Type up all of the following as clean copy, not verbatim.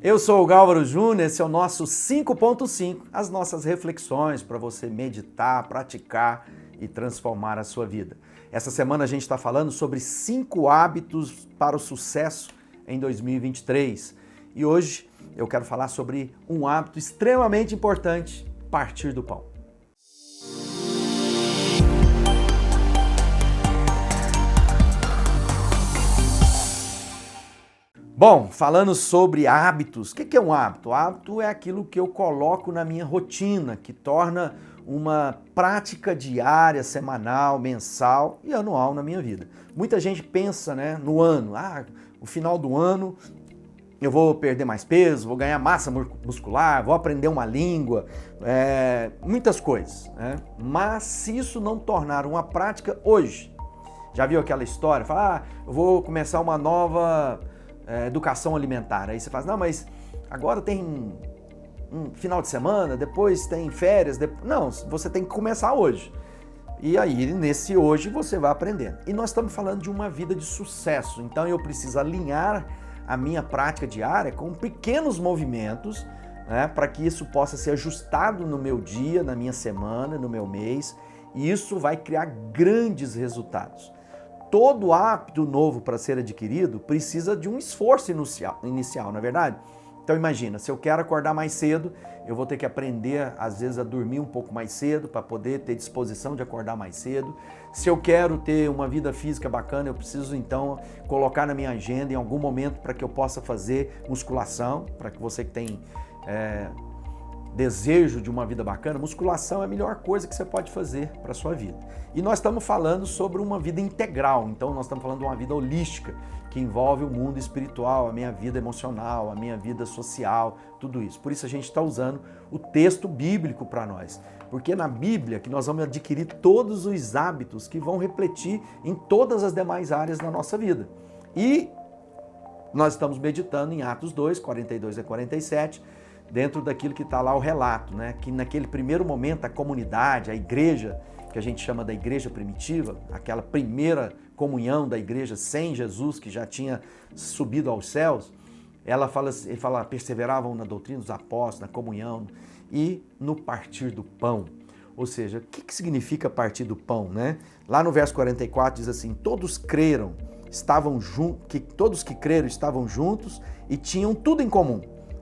Eu sou o Gálvaro Júnior, esse é o nosso 5.5, as nossas reflexões para você meditar, praticar e transformar a sua vida. Essa semana a gente está falando sobre 5 hábitos para o sucesso em 2023 e hoje eu quero falar sobre um hábito extremamente importante, partir do pão. Bom, falando sobre hábitos, o que é um hábito? O hábito é aquilo que eu coloco na minha rotina, que torna uma prática diária, semanal, mensal e anual na minha vida. Muita gente pensa, no ano, no final do ano eu vou perder mais peso, vou ganhar massa muscular, vou aprender uma língua, muitas coisas. Mas se isso não tornar uma prática hoje, já viu aquela história? Fala, eu vou começar uma nova educação alimentar. Aí você fala, não, mas agora tem um final de semana, depois tem férias. Não, você tem que começar hoje. E aí, nesse hoje, você vai aprendendo. E nós estamos falando de uma vida de sucesso. Então, eu preciso alinhar a minha prática diária com pequenos movimentos, para que isso possa ser ajustado no meu dia, na minha semana, no meu mês. E isso vai criar grandes resultados. Todo hábito novo para ser adquirido precisa de um esforço inicial, não é verdade? Então imagina, se eu quero acordar mais cedo, eu vou ter que aprender às vezes a dormir um pouco mais cedo para poder ter disposição de acordar mais cedo. Se eu quero ter uma vida física bacana, eu preciso então colocar na minha agenda em algum momento para que eu possa fazer musculação, para que você que tem desejo de uma vida bacana, musculação é a melhor coisa que você pode fazer para a sua vida. E nós estamos falando sobre uma vida integral, então nós estamos falando de uma vida holística, que envolve o mundo espiritual, a minha vida emocional, a minha vida social, tudo isso. Por isso a gente está usando o texto bíblico para nós, porque é na Bíblia que nós vamos adquirir todos os hábitos que vão refletir em todas as demais áreas da nossa vida. E nós estamos meditando em Atos 2, 42 a 47, dentro daquilo que está lá o relato, que naquele primeiro momento a comunidade, a igreja, que a gente chama da igreja primitiva, aquela primeira comunhão da igreja sem Jesus, que já tinha subido aos céus, ele fala, perseveravam na doutrina dos apóstolos, na comunhão e no partir do pão. Ou seja, o que significa partir do pão? Lá no verso 44 diz assim, todos que creram estavam juntos e tinham tudo em comum.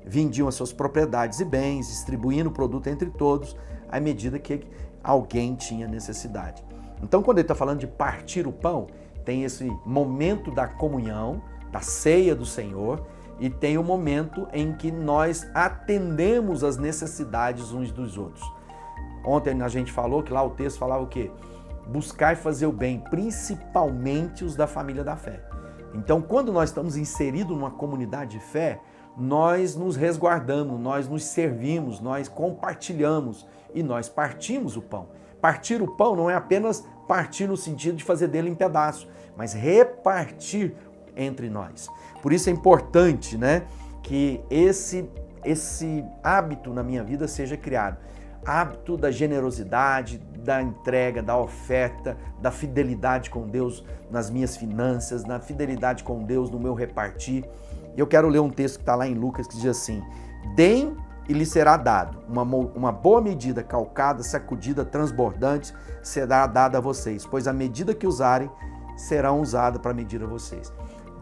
Vendiam as suas propriedades e bens, distribuindo o produto entre todos, à medida que alguém tinha necessidade. Então, quando ele está falando de partir o pão, tem esse momento da comunhão, da ceia do Senhor, e tem o momento em que nós atendemos as necessidades uns dos outros. Ontem a gente falou que lá o texto falava o quê? Buscar e fazer o bem, principalmente os da família da fé. Então, quando nós estamos inseridos numa comunidade de fé, nós nos resguardamos, nós nos servimos, nós compartilhamos e nós partimos o pão. Partir o pão não é apenas partir no sentido de fazer dele em pedaços, mas repartir entre nós. Por isso é importante, que esse hábito na minha vida seja criado. Hábito da generosidade, da entrega, da oferta, da fidelidade com Deus nas minhas finanças, da fidelidade com Deus no meu repartir. Eu quero ler um texto que está lá em Lucas que diz assim, deem e lhe será dado, uma boa medida, calcada, sacudida, transbordante, será dada a vocês, pois a medida que usarem, serão usada para medir a vocês.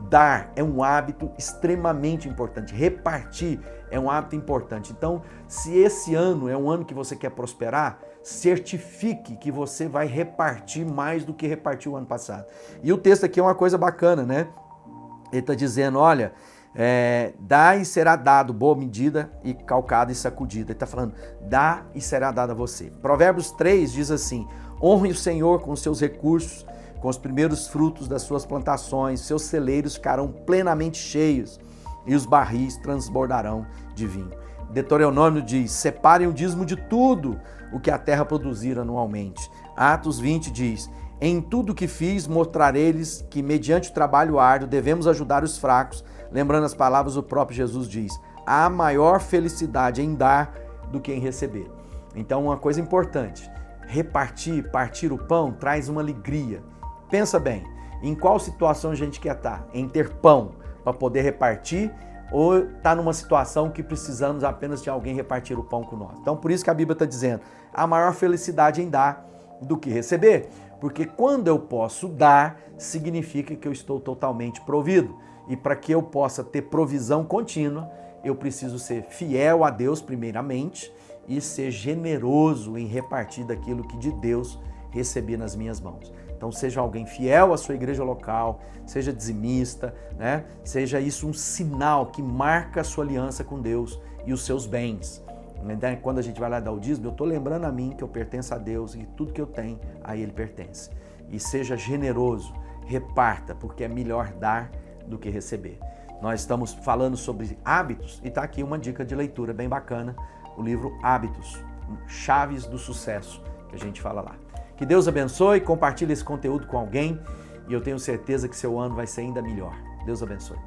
Dar é um hábito extremamente importante, repartir é um hábito importante. Então, se esse ano é um ano que você quer prosperar, certifique que você vai repartir mais do que repartiu o ano passado. E o texto aqui é uma coisa bacana, Ele está dizendo, olha, dá e será dado, boa medida e calcada e sacudida. Ele está falando, dá e será dado a você. Provérbios 3 diz assim, honre o Senhor com os seus recursos, com os primeiros frutos das suas plantações, seus celeiros ficarão plenamente cheios e os barris transbordarão de vinho. Deuteronômio diz, separem o dízimo de tudo o que a terra produzir anualmente. Atos 20 diz, em tudo que fiz, mostrarei-lhes que, mediante o trabalho árduo, devemos ajudar os fracos. Lembrando as palavras do próprio Jesus diz, há maior felicidade em dar do que em receber. Então, uma coisa importante, partir o pão traz uma alegria. Pensa bem, em qual situação a gente quer estar? Em ter pão para poder repartir ou está numa situação que precisamos apenas de alguém repartir o pão com nós. Então, por isso que a Bíblia está dizendo, há maior felicidade em dar do que receber, porque quando eu posso dar, significa que eu estou totalmente provido. E para que eu possa ter provisão contínua, eu preciso ser fiel a Deus primeiramente e ser generoso em repartir daquilo que de Deus recebi nas minhas mãos. Então seja alguém fiel à sua igreja local, seja dizimista, né? Seja isso um sinal que marca a sua aliança com Deus e os seus bens. Quando a gente vai lá dar o dízimo, eu estou lembrando a mim que eu pertenço a Deus e tudo que eu tenho a Ele pertence. E seja generoso, reparta, porque é melhor dar do que receber. Nós estamos falando sobre hábitos e está aqui uma dica de leitura bem bacana, o livro Hábitos, Chaves do Sucesso, que a gente fala lá. Que Deus abençoe, compartilhe esse conteúdo com alguém e eu tenho certeza que seu ano vai ser ainda melhor. Deus abençoe.